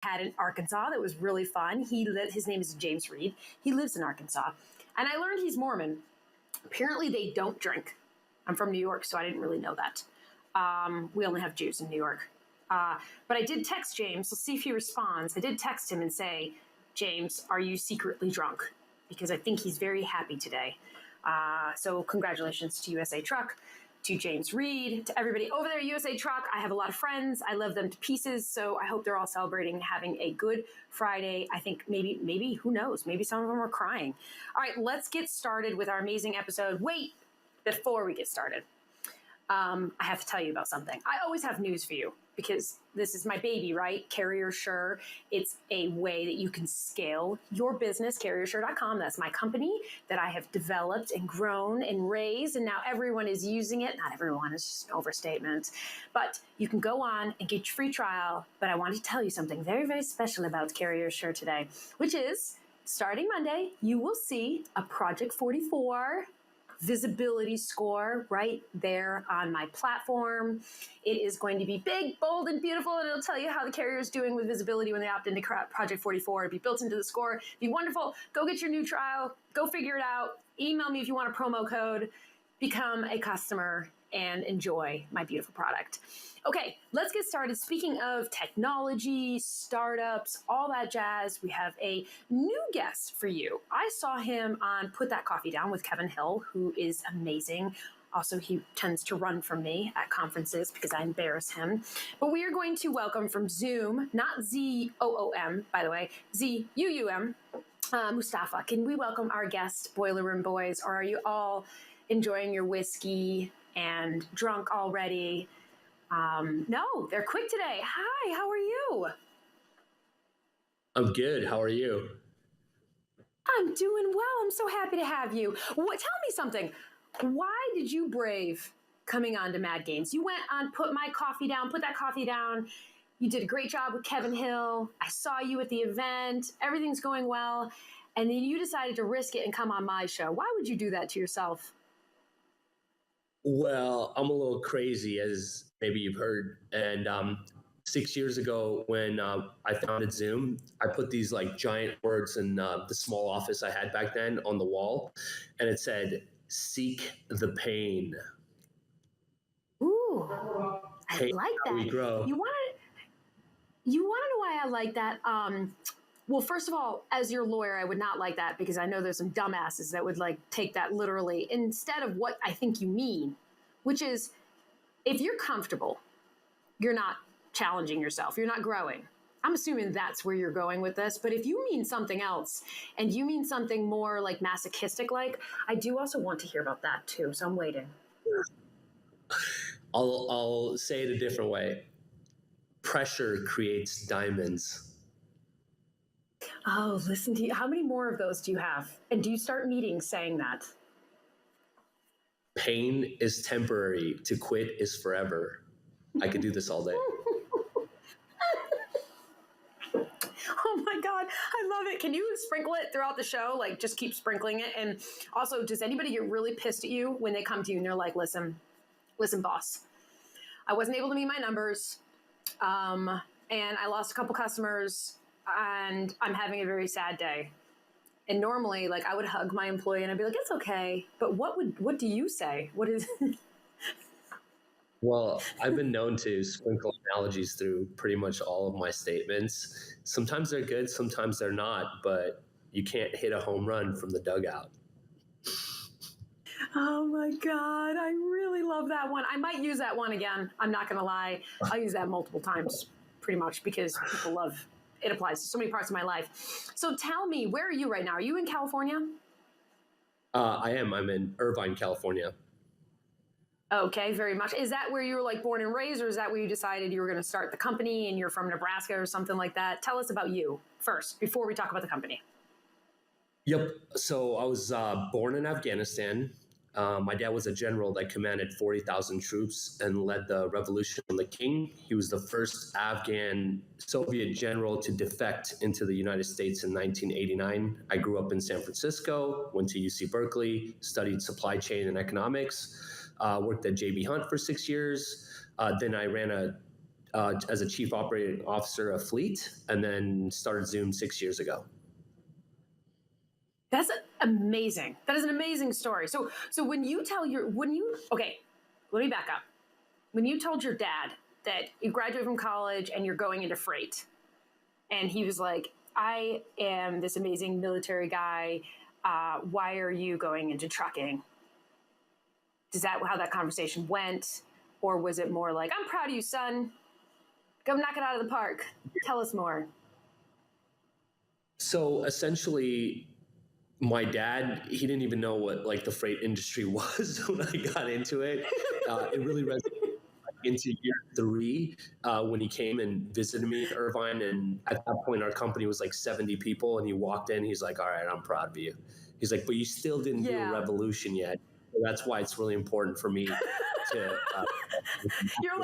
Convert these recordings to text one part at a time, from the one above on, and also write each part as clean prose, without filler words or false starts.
had in Arkansas that was really fun. His name is James Reed. He lives in Arkansas. And I learned he's Mormon. Apparently they don't drink. I'm from New York, so I didn't really know that. We only have Jews in New York. But I did text James. Let's see if he responds. I did text him and say, James, are you secretly drunk? Because I think he's very happy today. So congratulations to USA Truck, to James Reed, to everybody over there at USA Truck. I have a lot of friends. I love them to pieces. So I hope they're all celebrating, having a good Friday. I think maybe, who knows? Maybe some of them are crying. All right, let's get started with our amazing episode. Wait, before we get started, I have to tell you about something. I always have news for you because this is my baby, right? CarrierSure. It's a way that you can scale your business, CarrierSure.com. That's my company that I have developed and grown and raised, and now everyone is using it. Not everyone, is just an overstatement. But you can go on and get your free trial. But I want to tell you something very, very special about CarrierSure today, which is starting Monday, you will see a Project 44 visibility score right there on my platform. It is going to be big, bold, and beautiful, and it'll tell you how the carrier is doing with visibility when they opt into Project 44. It'll be built into the score. It'll be wonderful. Go get your new trial. Go figure it out. Email me if you want a promo code. Become a customer and enjoy my beautiful product. Okay, let's get started. Speaking of technology, startups, all that jazz, we have a new guest for you. I saw him on Put That Coffee Down with Kevin Hill, who is amazing. Also, he tends to run from me at conferences because I embarrass him. But we are going to welcome from Zuum, not Z-O-O-M, by the way, Z-U-U-M, Mustafa. Can we welcome our guest, Boiler Room Boys, or are you all enjoying your whiskey and drunk already? No, they're quick today. Hi, how are you? I'm good. How are you? I'm doing well. I'm so happy to have you. Tell me something. Why did you brave coming on to MadGaines? You went on Put That Coffee Down. You did a great job with Kevin Hill. I saw you at the event. Everything's going well. And then you decided to risk it and come on my show. Why would you do that to yourself? Well, I'm a little crazy, as maybe you've heard. And 6 years ago, when I founded Zuum, I put these like giant words in the small office I had back then on the wall, and it said, "Seek the pain." Ooh, I Pain like that. We grow. You want to know why I like that? Well, first of all, as your lawyer, I would not like that because I know there's some dumbasses that would like take that literally instead of what I think you mean, which is if you're comfortable, you're not challenging yourself, you're not growing. I'm assuming that's where you're going with this. But if you mean something else and you mean something more like masochistic, like I do also want to hear about that too. So I'm waiting. I'll say it a different way. Pressure creates diamonds. Oh, listen to you. How many more of those do you have? And do you start meetings saying that? Pain is temporary. To quit is forever. I could do this all day. Oh my God, I love it. Can you sprinkle it throughout the show? Like just keep sprinkling it. And also, does anybody get really pissed at you when they come to you and they're like, listen, boss, I wasn't able to meet my numbers. And I lost a couple customers and I'm having a very sad day. And normally, like I would hug my employee and I'd be like, it's okay. But what do you say? What is Well, I've been known to sprinkle analogies through pretty much all of my statements. Sometimes they're good, sometimes they're not, but you can't hit a home run from the dugout. Oh my God, I really love that one. I might use that one again. I'm not going to lie. I'll use that multiple times pretty much because people love it. Applies to so many parts of my life. So tell me, where are you right now? Are you in California? I am. I'm in Irvine, California. Okay, very much. Is that where you were like born and raised, or is that where you decided you were going to start the company and you're from Nebraska or something like that? Tell us about you first before we talk about the company. Yep. So I was born in Afghanistan. My dad was a general that commanded 40,000 troops and led the revolution on the King. He was the first Afghan Soviet general to defect into the United States in 1989. I grew up in San Francisco, went to UC Berkeley, studied supply chain and economics, worked at JB Hunt for 6 years. Then I ran as a chief operating officer of fleet, and then started Zuum 6 years ago. That's amazing. That is an amazing story. So when you okay, let me back up. When you told your dad that you graduated from college and you're going into freight, and he was like, I am this amazing military guy, why are you going into trucking? Is that how that conversation went? Or was it more like, I'm proud of you, son. Go knock it out of the park. Tell us more. So essentially, my dad, he didn't even know what like the freight industry was when I got into it. It really resonated into year 3 when he came and visited me in Irvine. And at that point, our company was like 70 people. And he walked in, he's like, all right, I'm proud of you. He's like, but you still didn't do a revolution yet. So that's why it's really important for me to. You're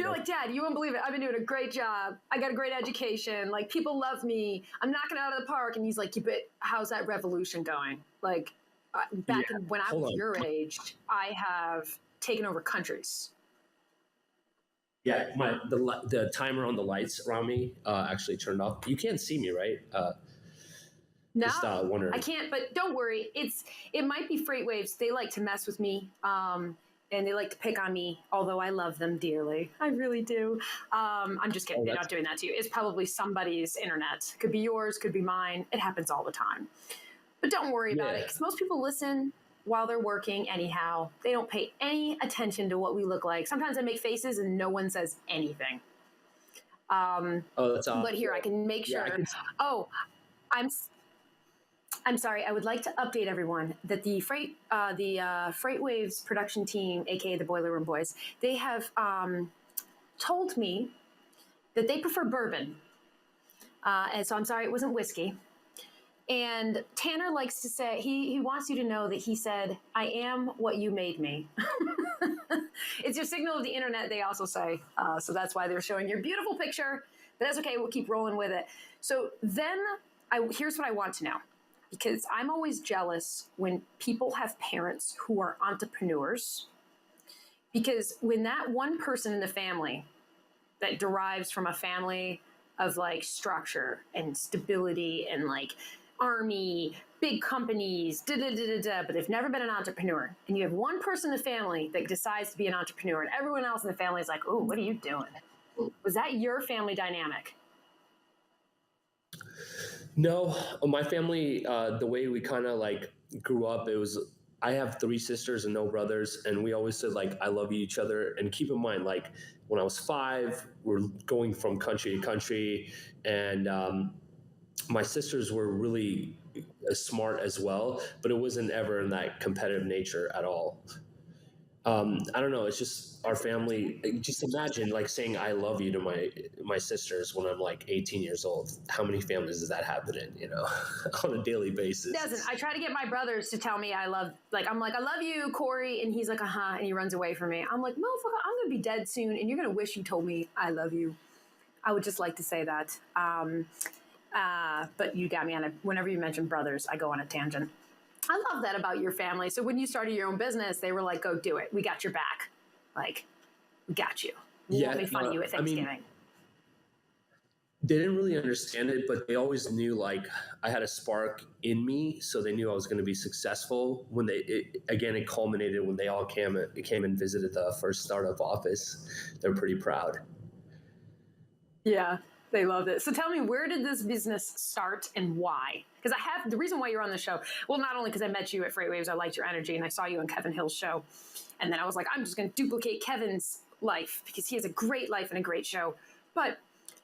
like, Dad, you won't believe it. I've been doing a great job. I got a great education. Like, people love me. I'm knocking it out of the park. And he's like, but how's that revolution going? Like, when I was your age, I have taken over countries. Yeah, the timer on the lights around me actually turned off. You can't see me, right? No, I can't. But don't worry. It might be FreightWaves. They like to mess with me. And they like to pick on me, although I love them dearly. I really do. I'm just kidding. They're not doing that to you. It's probably somebody's internet. Could be yours, could be mine. It happens all the time. But don't worry about it, because most people listen while they're working anyhow. They don't pay any attention to what we look like. Sometimes I make faces and no one says anything. That's awesome. But here, I can make sure. I'm sorry. I would like to update everyone that the FreightWaves production team, aka the Boiler Room Boys, they have told me that they prefer bourbon, and so I'm sorry it wasn't whiskey. And Tanner likes to say he wants you to know that he said, "I am what you made me." It's your signal of the internet. They also say so. That's why they're showing your beautiful picture. But that's okay. We'll keep rolling with it. So then, here's what I want to know. Because I'm always jealous when people have parents who are entrepreneurs. Because when that one person in the family that derives from a family of like structure and stability and like army, big companies, but they've never been an entrepreneur. And you have one person in the family that decides to be an entrepreneur and everyone else in the family is like, oh, what are you doing? Was that your family dynamic? No, my family, the way we kind of like grew up, I have 3 sisters and no brothers. And we always said like, I love each other. And keep in mind, like when I was 5, we're going from country to country. And my sisters were really smart as well, but it wasn't ever in that competitive nature at all. I don't know. It's just our family. Just imagine like saying "I love you" to my sisters when I'm like 18 years old. How many families does that happen in? On a daily basis. It doesn't. I try to get my brothers to tell me I love. Like I'm like, I love you, Corey, and he's like, and he runs away from me. I'm like, motherfucker, I'm gonna be dead soon, and you're gonna wish you told me I love you. I would just like to say that. But you got me on a. Whenever you mention brothers, I go on a tangent. I love that about your family. So when you started your own business, they were like, go do it. We got your back. Like, we got you. We won't make fun of you at Thanksgiving. They didn't really understand it, but they always knew like I had a spark in me. So they knew I was going to be successful when it culminated when they all came and visited the first startup office. They're pretty proud. Yeah. They loved it. So tell me, where did this business start and why? Because the reason why you're on the show, well, not only because I met you at FreightWaves, I liked your energy, and I saw you on Kevin Hill's show. And then I was like, I'm just going to duplicate Kevin's life because he has a great life and a great show. But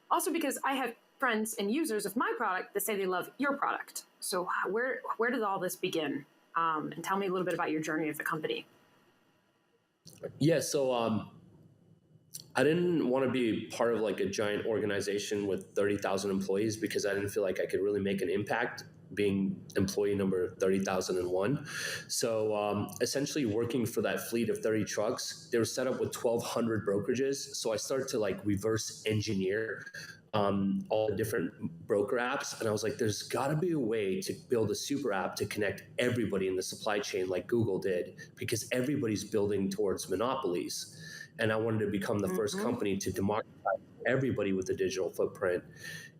also because I have friends and users of my product that say they love your product. So where did all this begin? And tell me a little bit about your journey of the company. Yeah, so I didn't want to be part of like a giant organization with 30,000 employees because I didn't feel like I could really make an impact being employee number 30,001. So essentially working for that fleet of 30 trucks, they were set up with 1,200 brokerages. So I started to like reverse engineer all the different broker apps. And I was like, there's got to be a way to build a super app to connect everybody in the supply chain like Google did, because everybody's building towards monopolies. and I wanted to become the first Mm-hmm. company to democratize everybody with a digital footprint.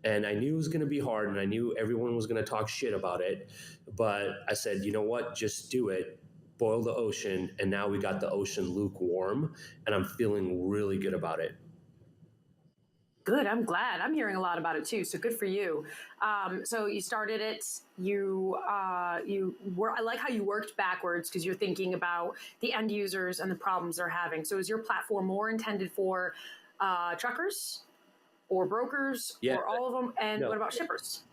And I knew it was going to be hard, and I knew everyone was going to talk shit about it. But I said, you know what? Just do it. Boil the ocean. And now we got the ocean lukewarm, and I'm feeling really good about it. Good. I'm glad. I'm hearing a lot about it too. So good for you. So you started it. You were. I like how you worked backwards because you're thinking about the end users and the problems they're having. So is your platform more intended for truckers or brokers Yeah. or all of them? And No. what about shippers?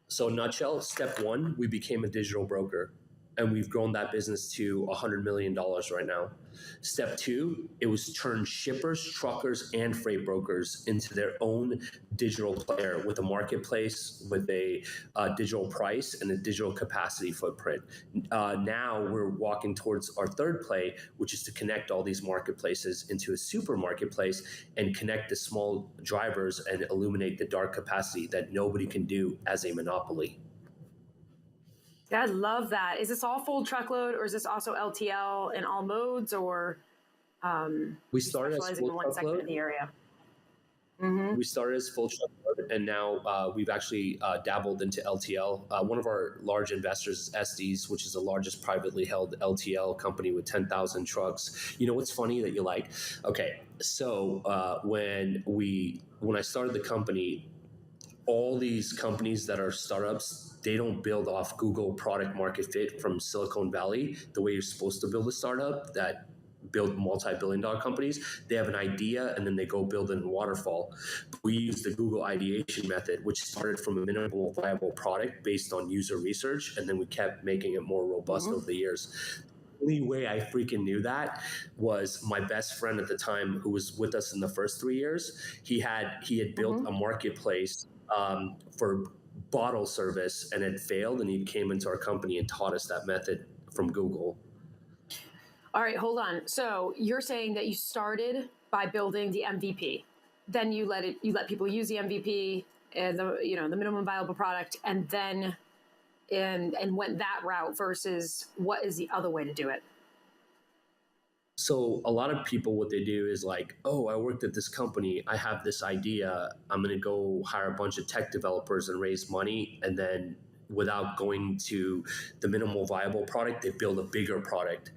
So, nutshell, step one, we became a digital broker, and we've grown that business to $100 million right now. Step two, it was turn shippers, truckers, and freight brokers into their own digital player with a marketplace, with a digital price and a digital capacity footprint. Now we're walking towards our third play, which is to connect all these marketplaces into a super marketplace and connect the small drivers and illuminate the dark capacity that nobody can do as a monopoly. I love that. Is this all full truckload, or is this also LTL in all modes, or We started as specializing full in one segment truckload. of the area? Mm-hmm. We started as full truckload, and now we've actually dabbled into LTL. One of our large investors is Estes, which is the largest privately held LTL company with 10,000 trucks. You know what's funny that you like? Okay, so when I started the company, all these companies that are startups, they don't build off Google product market fit from Silicon Valley the way you're supposed to build a startup that build multi-billion-dollar companies. They have an idea and then they go build it in waterfall. We use the Google ideation method, which started from a minimal viable product based on user research, and then we kept making it more robust over the years. The only way I freaking knew that was my best friend at the time, who was with us in the first 3 years. He had built a marketplace for bottle service, and it failed, and he came into our company and taught us that method from Google. All right, hold on. So you're saying that you started by building the MVP, then you let people use the MVP and the minimum viable product, and then and went that route versus what is the other way to do it? So a lot of people, what they do is like, oh, I worked at this company, I have this idea, I'm going to go hire a bunch of tech developers and raise money, and then without going to the minimal viable product, they build a bigger product.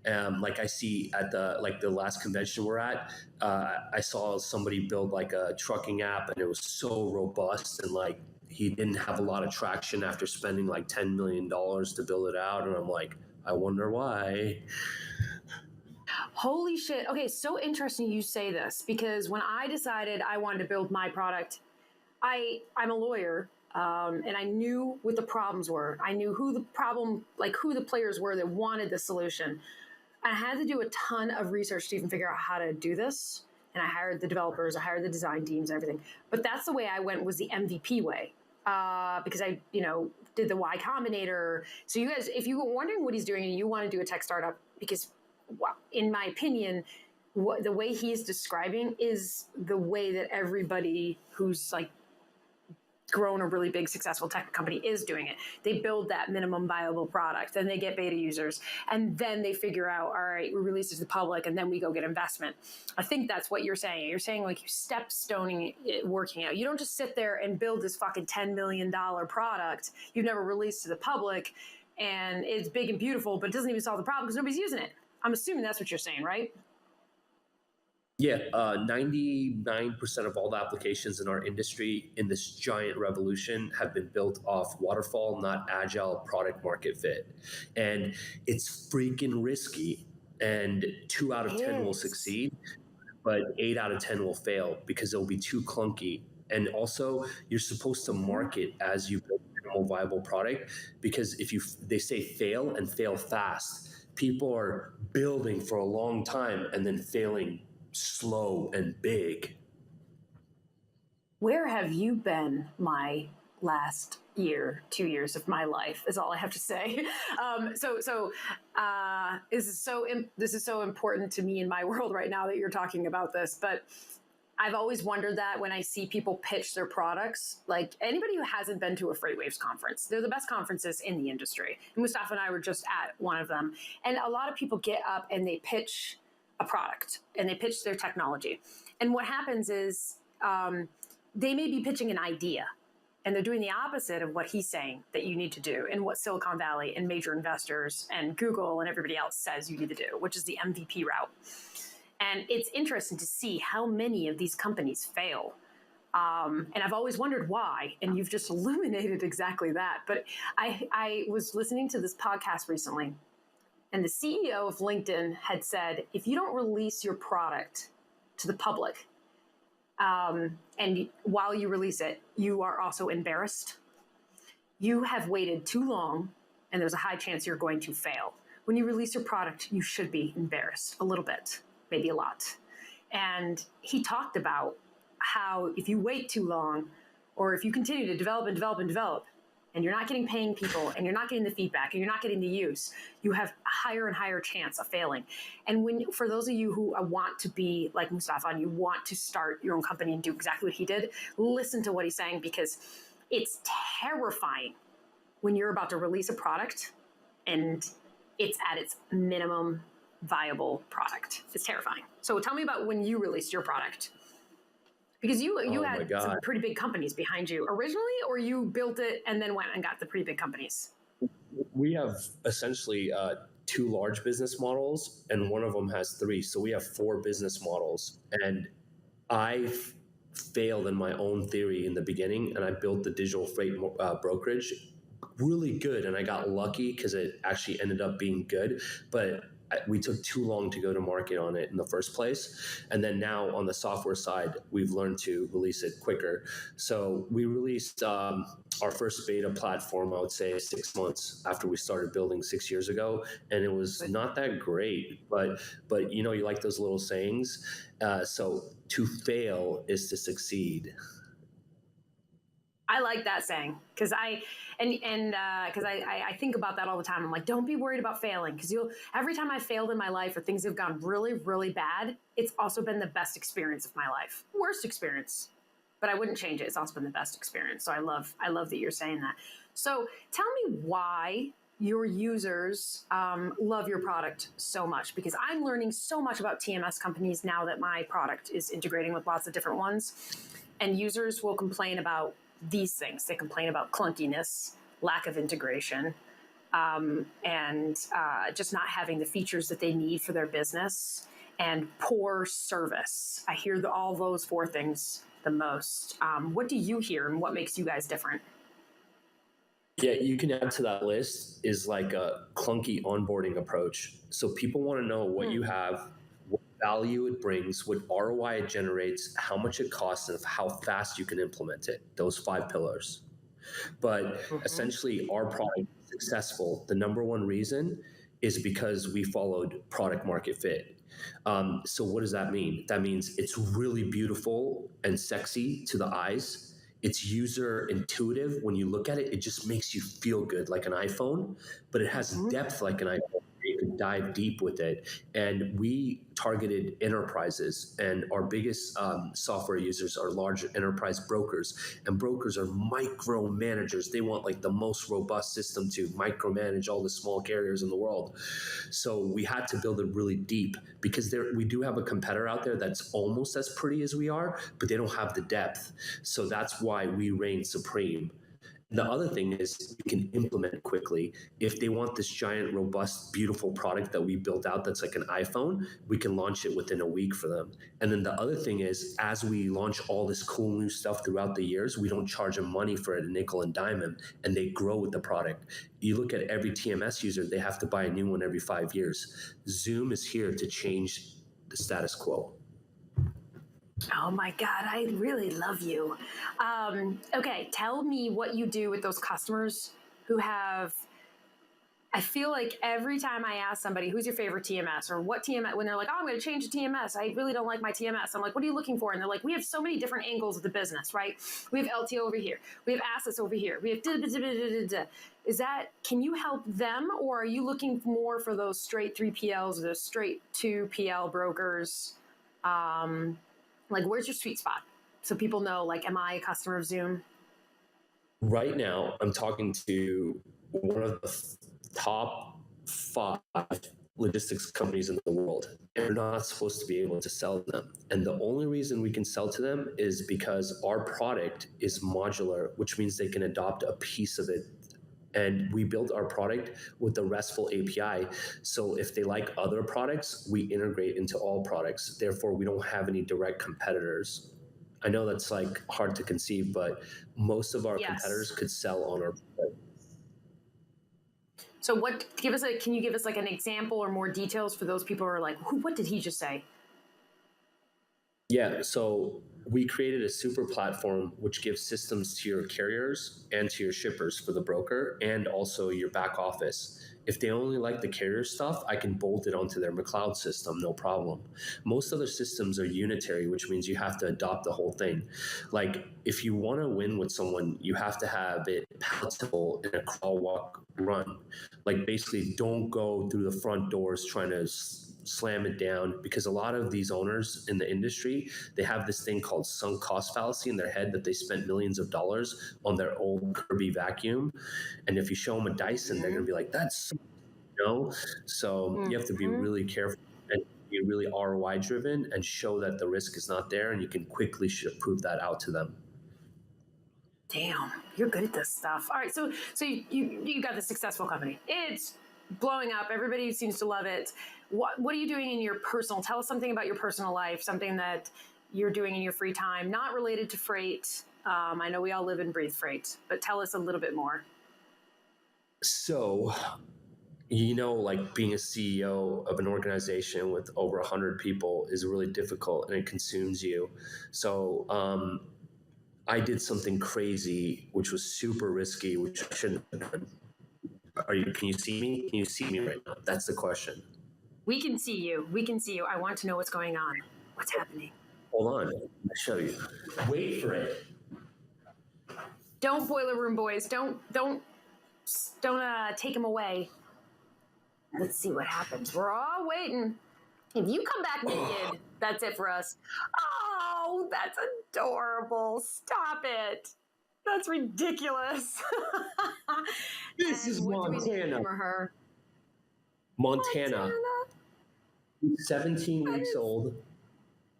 Like I see at the last convention we're at, I saw somebody build like a trucking app, and it was so robust, and like he didn't have a lot of traction after spending like $10 million to build it out, and I'm like, I wonder why. Holy shit. Okay, so interesting you say this, because when I decided I wanted to build my product, I'm a lawyer, and I knew what the problems were. I knew who the players were that wanted the solution. I had to do a ton of research to even figure out how to do this. And I hired the developers, I hired the design teams, and everything. But that's the way I went, was the MVP way. Because I, did the Y Combinator. So you guys, if you were wondering what he's doing and you want to do a tech startup, because in my opinion, the way he's describing is the way that everybody who's like grown a really big successful tech company is doing it. They build that minimum viable product, then they get beta users, and then they figure out, all right, we release it to the public, and then we go get investment. I think that's what you're saying. You're saying like you step stoning it working out. You don't just sit there and build this fucking $10 million product you've never released to the public, and it's big and beautiful, but it doesn't even solve the problem because nobody's using it. I'm assuming that's what you're saying, right? Yeah, 99% of all the applications in our industry in this giant revolution have been built off waterfall, not agile product market fit. And it's freaking risky. And 2 out of 10 will succeed, but 8 out of 10 will fail because it'll be too clunky. And also, you're supposed to market as you build a minimal viable product, because they say fail and fail fast. People are building for a long time and then failing slow and big. Where have you been my last year, 2 years of my life is all I have to say. This is so important to me in my world right now that you're talking about this, but I've always wondered that when I see people pitch their products, like anybody who hasn't been to a FreightWaves conference, they're the best conferences in the industry. And Mustafa and I were just at one of them. And a lot of people get up and they pitch a product and they pitch their technology. And what happens is they may be pitching an idea and they're doing the opposite of what he's saying that you need to do and what Silicon Valley and major investors and Google and everybody else says you need to do, which is the MVP route. And it's interesting to see how many of these companies fail. And I've always wondered why, and you've just illuminated exactly that. But I was listening to this podcast recently, and the CEO of LinkedIn had said, if you don't release your product to the public, and while you release it, you are also embarrassed. You have waited too long, and there's a high chance you're going to fail. When you release your product, you should be embarrassed a little bit, maybe a lot. And he talked about how if you wait too long, or if you continue to develop and develop and develop, and you're not getting paying people, and you're not getting the feedback, and you're not getting the use, you have a higher and higher chance of failing. And for those of you who want to be like Mustafa, and you want to start your own company and do exactly what he did, listen to what he's saying, because it's terrifying when you're about to release a product and it's at its minimum viable product. It's terrifying. So tell me about when you released your product. Because you had some pretty big companies behind you originally, or you built it and then went and got the pretty big companies? We have essentially 2 large business models, and one of them has 3. So we have 4 business models. And I failed in my own theory in the beginning, and I built the digital freight brokerage really good. And I got lucky because it actually ended up being good. But we took too long to go to market on it in the first place. And then now on the software side, we've learned to release it quicker. So we released our first beta platform, I would say 6 months after we started building 6 years ago. And it was not that great, but you know, you like those little sayings. So to fail is to succeed. I like that saying, because I think about that all the time. I'm like, don't be worried about failing, because every time I failed in my life or things have gone really, really bad, it's also been the best experience of my life. Worst experience, but I wouldn't change it. It's also been the best experience. So I love that you're saying that. So tell me why your users love your product so much, because I'm learning so much about TMS companies now that my product is integrating with lots of different ones, and users will complain about these things. They complain about clunkiness, lack of integration, and just not having the features that they need for their business, and poor service. I hear all those 4 things the most. What do you hear, and what makes you guys different? Yeah, you can add to that list is like a clunky onboarding approach. So people want to know what you have, what value it brings, what ROI it generates, how much it costs, and how fast you can implement it. Those 5 pillars. But essentially, our product is successful. The number one reason is because we followed product market fit. So what does that mean? That means it's really beautiful and sexy to the eyes. It's user intuitive. When you look at it, it just makes you feel good, like an iPhone, but it has depth like an iPhone. You can dive deep with it. And we targeted enterprises, and our biggest software users are large enterprise brokers, and brokers are micromanagers. They want like the most robust system to micromanage all the small carriers in the world. So we had to build it really deep, because we do have a competitor out there that's almost as pretty as we are, but they don't have the depth. So that's why we reign supreme. The other thing is we can implement quickly. If they want this giant, robust, beautiful product that we built out that's like an iPhone, we can launch it within a week for them. And then the other thing is, as we launch all this cool new stuff throughout the years, we don't charge them money for it, a nickel and dime, and they grow with the product. You look at every TMS user, they have to buy a new one every 5 years. Zuum is here to change the status quo. Oh my God, I really love you. Okay, tell me what you do with those customers who have, I feel like every time I ask somebody, who's your favorite TMS, or what TMS, when they're like, oh, I'm going to change to TMS, I really don't like my TMS. I'm like, what are you looking for? And they're like, we have so many different angles of the business, right? We have LTO over here. We have assets over here. We have Is that, can you help them, or are you looking more for those straight 3PLs or those straight 2PL brokers? Like, where's your sweet spot? So people know, like, am I a customer of Zuum? Right now, I'm talking to one of the top 5 logistics companies in the world, and we're not supposed to be able to sell to them. And the only reason we can sell to them is because our product is modular, which means they can adopt a piece of it. And we built our product with the RESTful API. So if they like other products, we integrate into all products. Therefore, we don't have any direct competitors. I know that's like hard to conceive, but most of our competitors could sell on our product. So can you give us like an example or more details for those people who are like, what did he just say? Yeah, so we created a super platform which gives systems to your carriers and to your shippers for the broker and also your back office. If they only like the carrier stuff, I can bolt it onto their McCloud system, no problem. Most other systems are unitary, which means you have to adopt the whole thing. Like if you want to win with someone, you have to have it palatable in a crawl, walk, run. Like basically don't go through the front doors trying to slam it down, because a lot of these owners in the industry, they have this thing called sunk cost fallacy in their head that they spent millions of dollars on their old Kirby vacuum. And if you show them a Dyson, they're going to be like, that's, so you have to be really careful and be really ROI driven and show that the risk is not there. And you can quickly prove that out to them. Damn, you're good at this stuff. All right, so you got this successful company. It's blowing up. Everybody seems to love it. What are you doing in your personal? Tell us something about your personal life, something that you're doing in your free time, not related to freight. I know we all live and breathe freight, but tell us a little bit more. So, like being a CEO of an organization with over 100 people is really difficult and it consumes you. So, I did something crazy, which was super risky, which I shouldn't have done. Can you see me? Can you see me right now? That's the question. We can see you. We can see you. I want to know what's going on. What's happening? Hold on. I'll show you. Wait for it. Don't boiler room boys. Don't take him away. Let's see what happens. We're all waiting. If you come back naked, that's it for us. Oh, that's adorable. Stop it. That's ridiculous. This is Montana. Montana. He's 17 weeks old.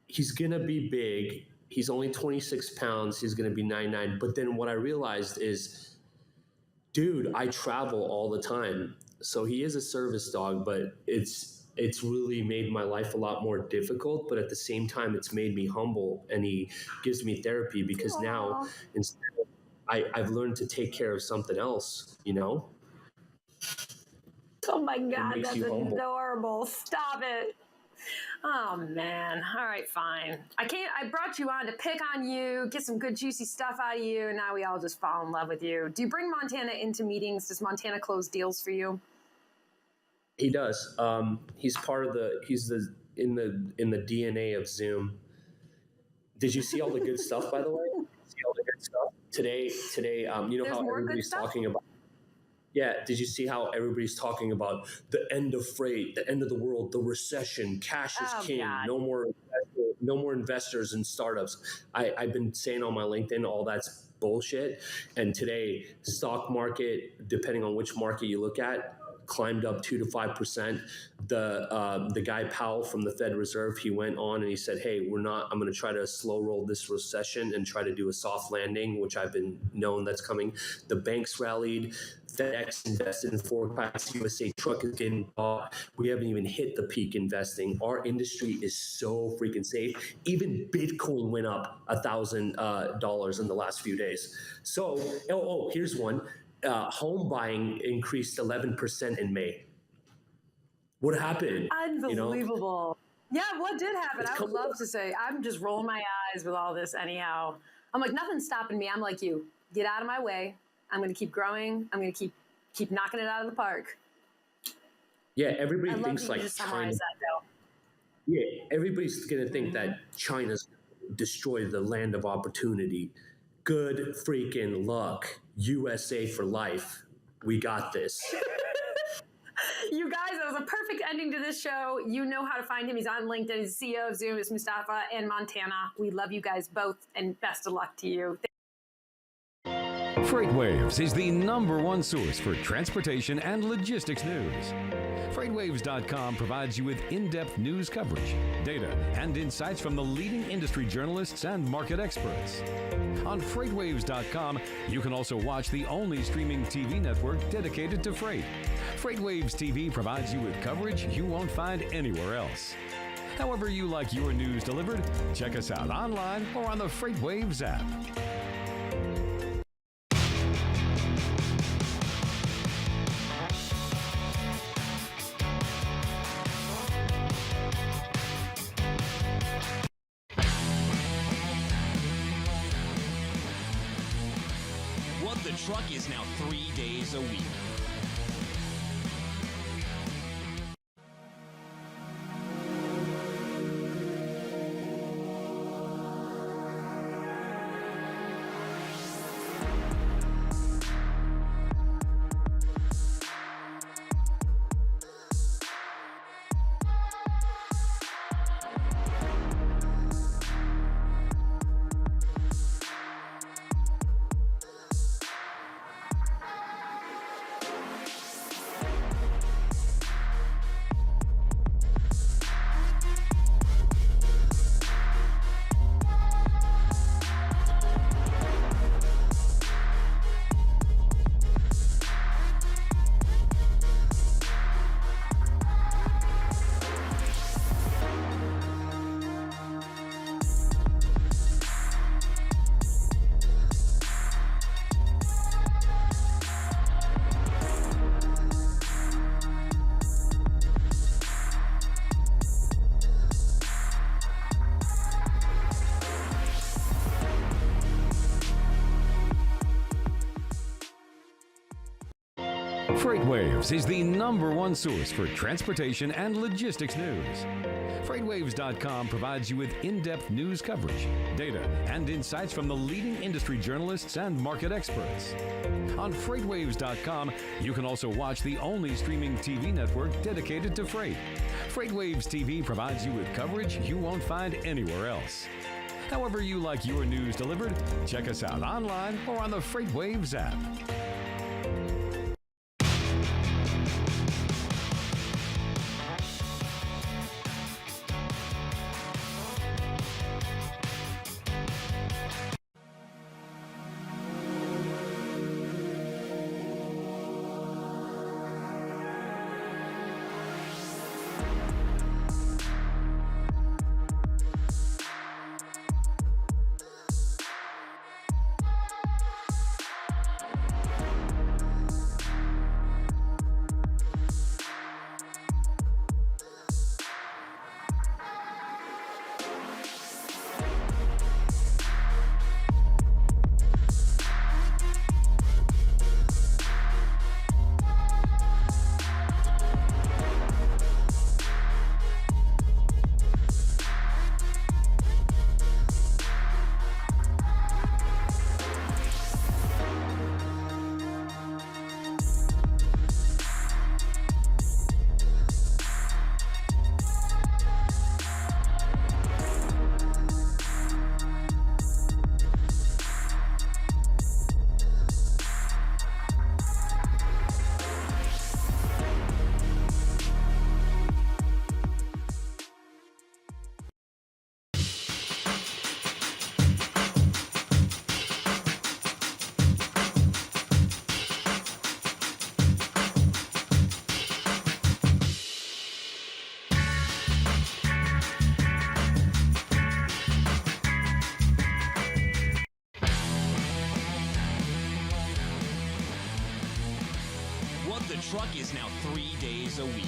He's going to be big. He's only 26 pounds. He's going to be 99. But then what I realized is, dude, I travel all the time. So he is a service dog, but it's really made my life a lot more difficult. But at the same time, it's made me humble, and he gives me therapy because now instead I've learned to take care of something else, Oh my God, that's adorable. Stop it. Oh man. All right, fine. I brought you on to pick on you, get some good juicy stuff out of you, and now we all just fall in love with you. Do you bring Montana into meetings? Does Montana close deals for you? He does. He's in the DNA of Zuum. Did you see all the good stuff, by the way? See all the good stuff today. There's how everybody's talking about. Yeah, did you see how everybody's talking about the end of freight, the end of the world, the recession, cash is king, God. No more investors in startups. I've been saying on my LinkedIn, all that's bullshit. And today, stock market, depending on which market you look at, climbed up 2 to 5%. The guy Powell from the Fed Reserve, he went on and he said, "Hey, I'm going to try to slow roll this recession and try to do a soft landing," which I've been known that's coming. The banks rallied. FedEx invested in Forecast. USA Truck is getting bought. We haven't even hit the peak investing. Our industry is so freaking safe. Even Bitcoin went up $1,000 in the last few days. So, here's one. Home buying increased 11% in May. What happened? Unbelievable. Yeah, what did happen? I would love to say. I'm just rolling my eyes with all this anyhow. I'm like, nothing's stopping me. I'm like you. Get out of my way. I'm going to keep growing. I'm going to keep knocking it out of the park. Yeah, everybody thinks like China. Yeah, everybody's going to think that China's destroyed the land of opportunity. Good freaking luck. USA for life. We got this. You guys, that was a perfect ending to this show. You know how to find him. He's on LinkedIn. He's the CEO of Zuum. It's Mustafa and Montana. We love you guys both, and best of luck to you. FreightWaves is the #1 source for transportation and logistics news. FreightWaves.com provides you with in-depth news coverage, data, and insights from the leading industry journalists and market experts. On FreightWaves.com, you can also watch the only streaming TV network dedicated to freight. FreightWaves TV provides you with coverage you won't find anywhere else. However you like your news delivered, check us out online or on the FreightWaves app. What the Truck is now 3 days a week. FreightWaves is the #1 source for transportation and logistics news. FreightWaves.com provides you with in-depth news coverage, data, and insights from the leading industry journalists and market experts. On FreightWaves.com, you can also watch the only streaming TV network dedicated to freight. FreightWaves TV provides you with coverage you won't find anywhere else. However you like your news delivered, check us out online or on the FreightWaves app. What the Truck is now 3 days a week.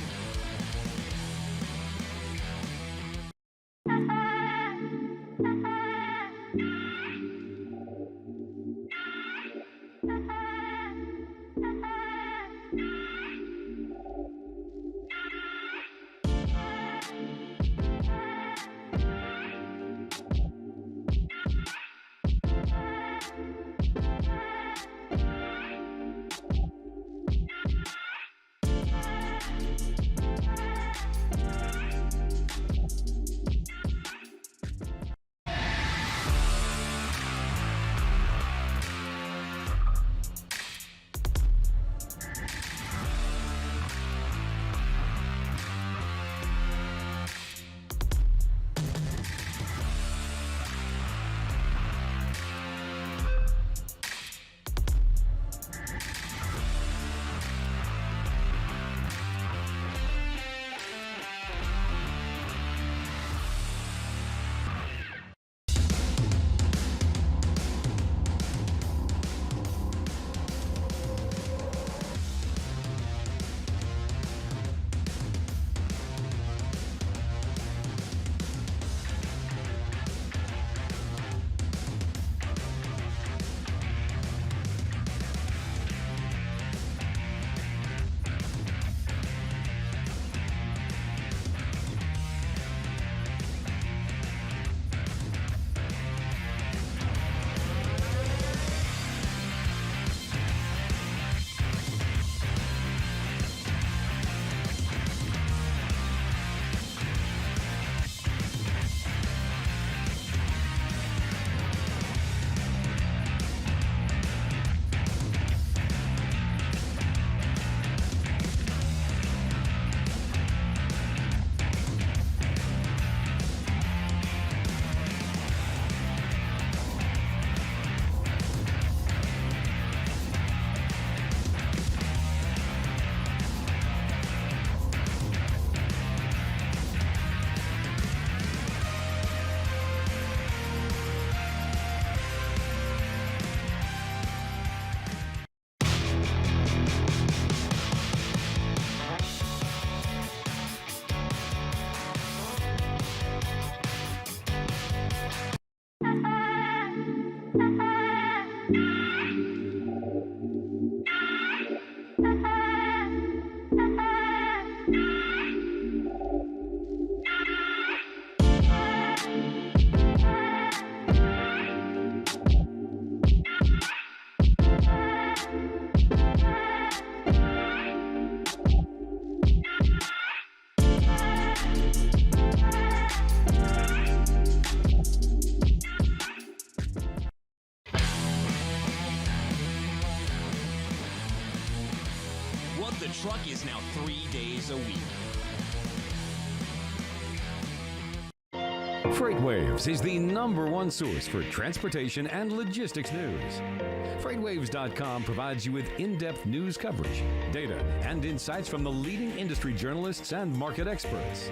the truck is now 3 days a week. FreightWaves is the #1 source for transportation and logistics news. FreightWaves.com provides you with in-depth news coverage, data, and insights from the leading industry journalists and market experts.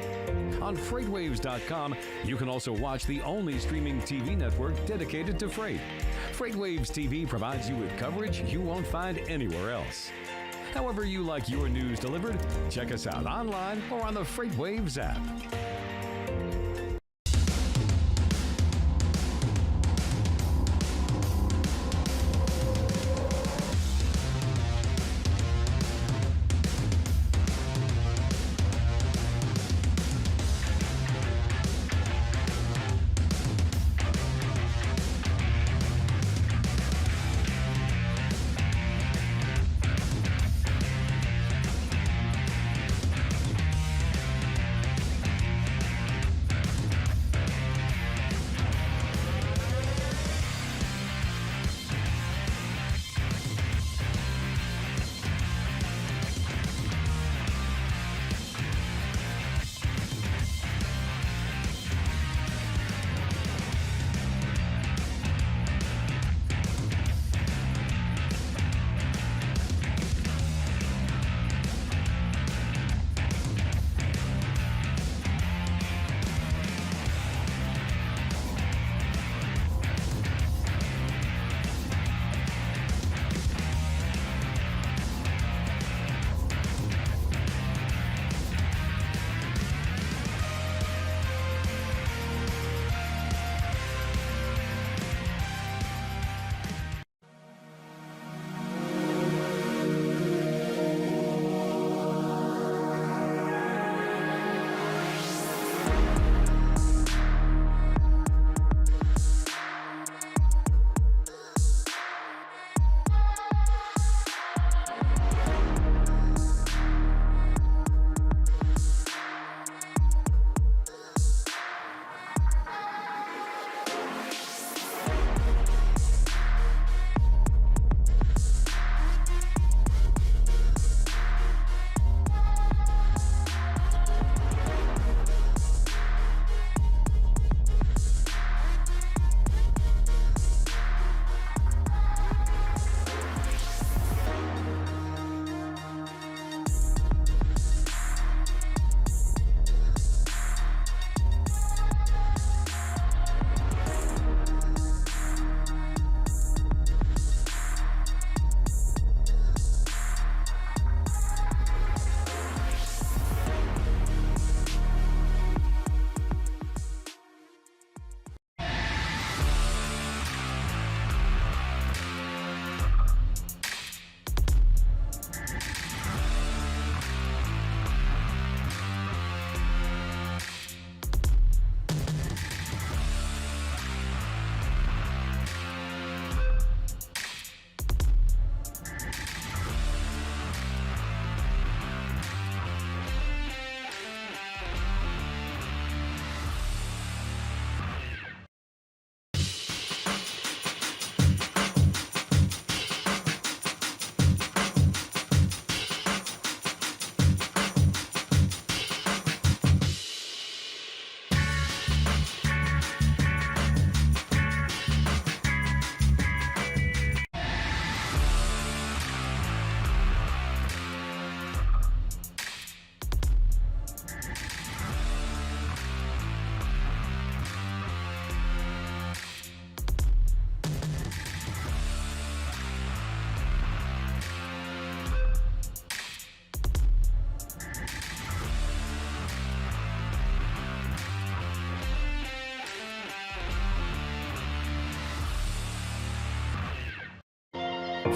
On FreightWaves.com, you can also watch the only streaming TV network dedicated to freight. FreightWaves TV provides you with coverage you won't find anywhere else. However you like your news delivered, check us out online or on the FreightWaves app.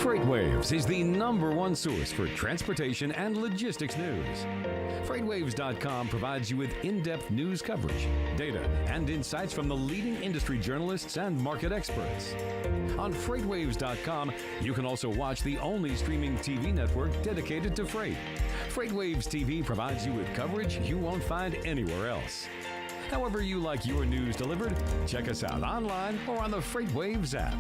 FreightWaves is the #1 source for transportation and logistics news. FreightWaves.com provides you with in-depth news coverage, data, and insights from the leading industry journalists and market experts. On FreightWaves.com, you can also watch the only streaming TV network dedicated to freight. FreightWaves TV provides you with coverage you won't find anywhere else. However you like your news delivered, check us out online or on the FreightWaves app.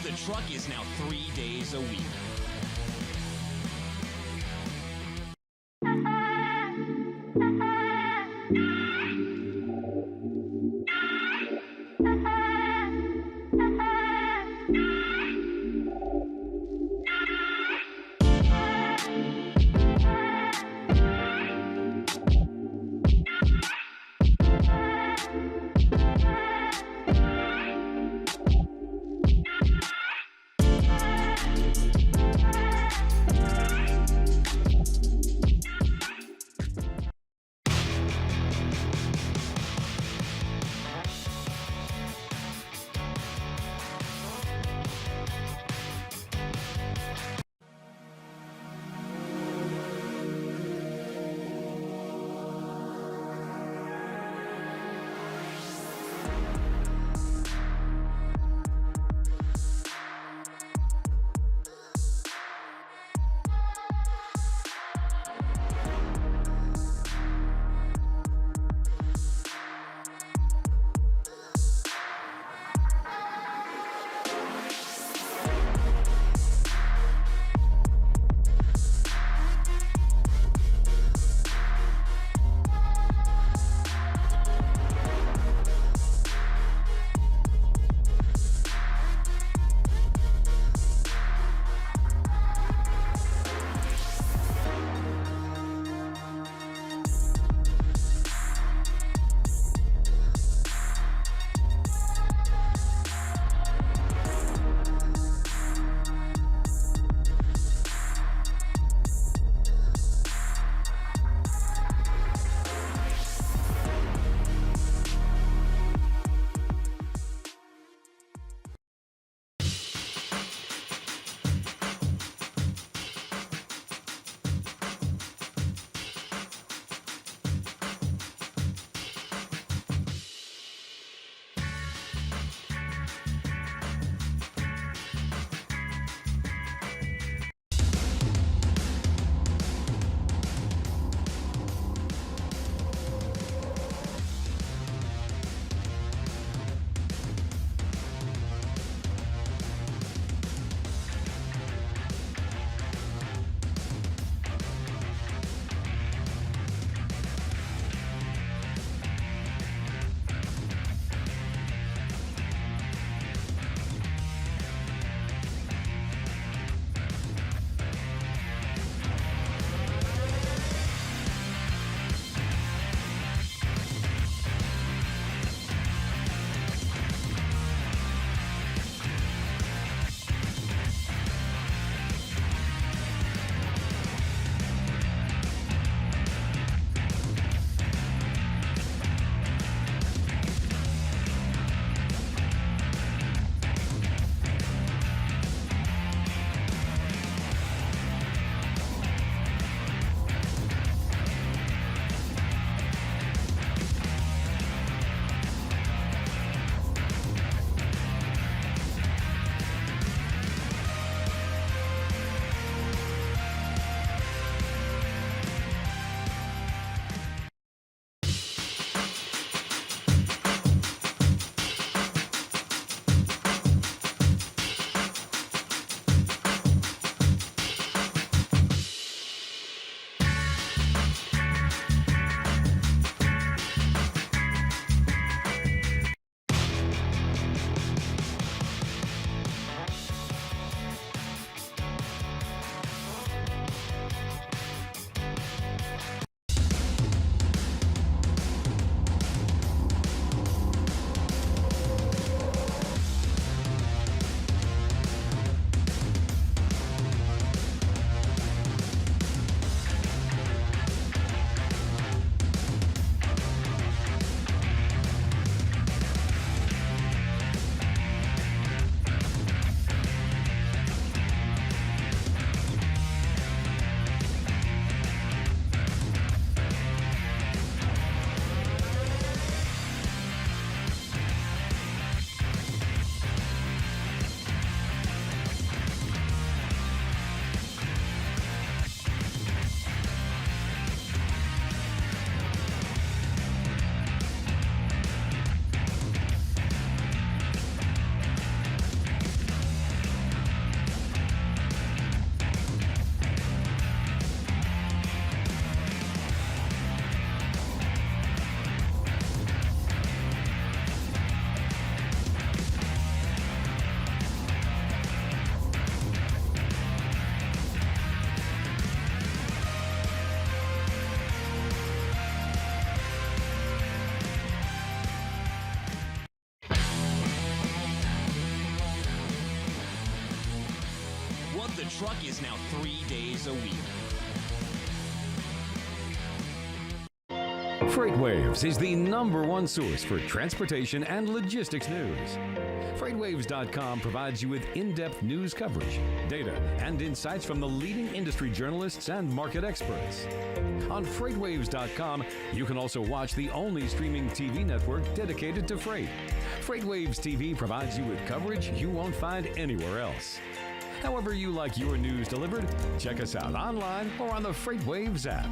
The truck is now 3 days a week. truck is now 3 days a week. FreightWaves is the #1 source for transportation and logistics news. FreightWaves.com provides you with in-depth news coverage, data, and insights from the leading industry journalists and market experts. On FreightWaves.com, you can also watch the only streaming TV network dedicated to freight. FreightWaves TV provides you with coverage you won't find anywhere else. However you like your news delivered, check us out online or on the FreightWaves app.